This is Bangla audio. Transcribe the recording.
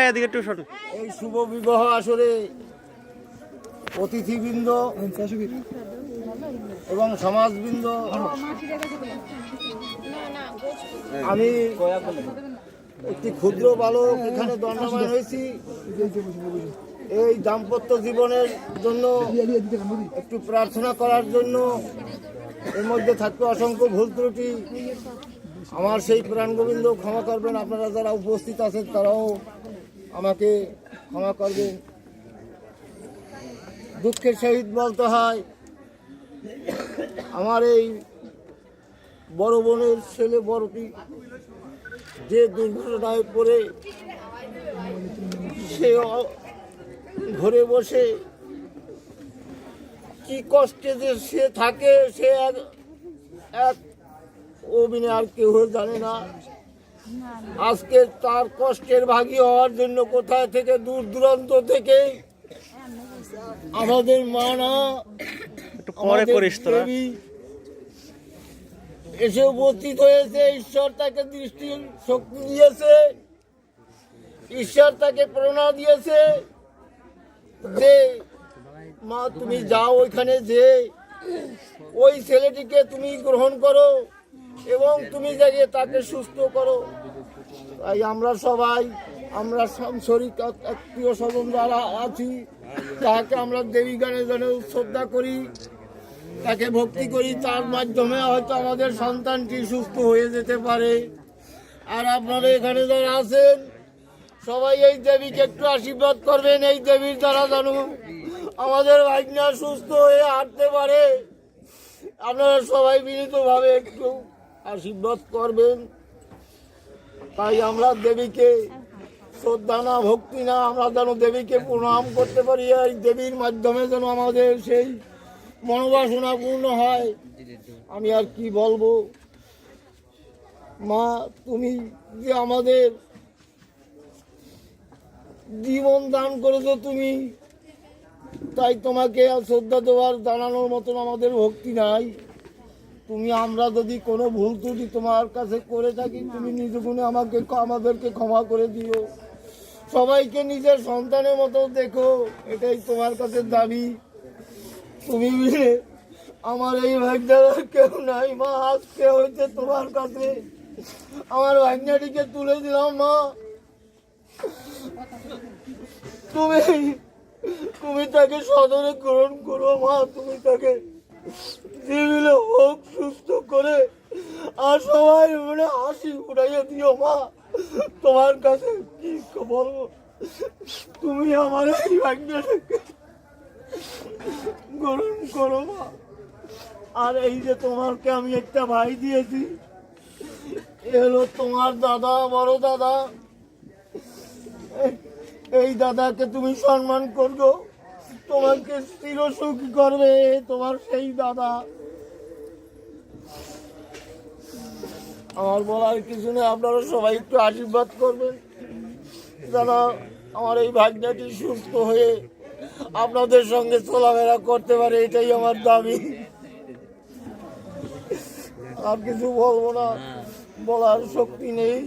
এদিকে একটু শোন। এই শুভ বিবাহ আসরে অতিথিবৃন্দ এবং সমাজবৃন্দ, আমি একটি ক্ষুদ্র বালক এখানে দণ্ডায়মান হয়েছি। এই দাম্পত্য জীবনের জন্য একটু প্রার্থনা করার জন্য। এর মধ্যে থাকবে অসংখ্য ভুল ত্রুটি, আমার সেই প্রাণগোবিন্দ ক্ষমা করবেন। আপনারা যারা উপস্থিত আছেন তারাও আমাকে ক্ষমা করবেন। দুঃখের সহিত বলতে হয়, আমার এই বড় বোনের ছেলে বড়টি যে দুর্ঘটনায় পড়ে সে ঘরে বসে কি কষ্টে যে সে থাকে, সে এক অভিনয় আর কেউ জানে না। আজকে তার কষ্টের ভাগী হওয়ার জন্য কোথায় থেকে দূর দূরান্ত থেকে আমাদের মা না দেবী এসে উপস্থিত হয়েছে। ঈশ্বর তাকে দৃষ্টি শক্তি দিয়েছে, ঈশ্বর তাকে প্রেরণা দিয়েছে যে মা তুমি যাও ওইখানে, যে ওই ছেলেটিকে তুমি গ্রহণ করো এবং তুমি যাকে তাকে সুস্থ করো। তাই আমরা সবাই, আমরা সাংসারিক আত্মীয় স্বজন যারা আছি, তাকে আমরা দেবী গানে যেন শ্রদ্ধা করি, তাকে ভক্তি করি। তার মাধ্যমে হয়তো আমাদের সন্তানটি সুস্থ হয়ে যেতে পারে। আর আপনারা এখানে যারা আছেন সবাই এই দেবীকে একটু আশীর্বাদ করবেন। এই দেবীর দ্বারা যেন আমাদের ভাগ্না সুস্থ হয়ে হাঁটতে পারে। আপনারা সবাই বিনীতভাবে একটু আশীর্বাদ করবেন। তাই আমরা দেবীকে শ্রদ্ধা না, ভক্তি না, আমরা যেন দেবীকে প্রণাম করতে পারি। এই দেবীর মাধ্যমে যেন আমাদের সেই মনোবাসনা পূর্ণ হয়। আমি আর কি বলবো, মা তুমি যে আমাদের জীবন দান করেছো তুমি, তাই তোমাকে শ্রদ্ধা দেওয়ার জানানোর মতন আমাদের ভক্তি নাই। তুমি, আমরা যদি কোনো ভুল ত্রুটি তোমার কাছে করে থাকি, তুমি নিজ গুণে আমাদেরকে ক্ষমা করে দিও। সবাইকে নিজের সন্তানের মতো দেখো, এটাই তোমার কাছে দাবি। তুমি মিলে আমার এই ভাগ্যটার কেউ নাই মা। আজকে হইতে তোমার কাছে আমার ভাগ্যটিকে তুলে দিলাম মা। তুমি তাকে সদরে গ্রহণ করো মা। তুমি তাকে জীবিলে হোক সুস্থ করে আর সবাই মনে হাসি উড়াইয়া দিও মা। তোমার কাছে কি বলবো, তুমি আমার এই ভাগ্যটাকে গ্রহণ করো মা। আর এই যে তোমাকে আমি একটা ভাই দিয়েছি, এলো তোমার দাদা, বড় দাদা। এই দাদাকে তুমি সম্মান করবো, তোমাকে চিরসুখী করবে তোমার সেই দাদা। আমার বলার কিছু নেই, আপনারা সবাই একটু আশীর্বাদ করবেন যেন আমার এই ভাগ্যটি সুস্থ হয়ে আপনাদের সঙ্গে চলাফেরা করতে পারে। এটাই আমার দাবি। আর কিছু বলবো না, বলার শক্তি নেই।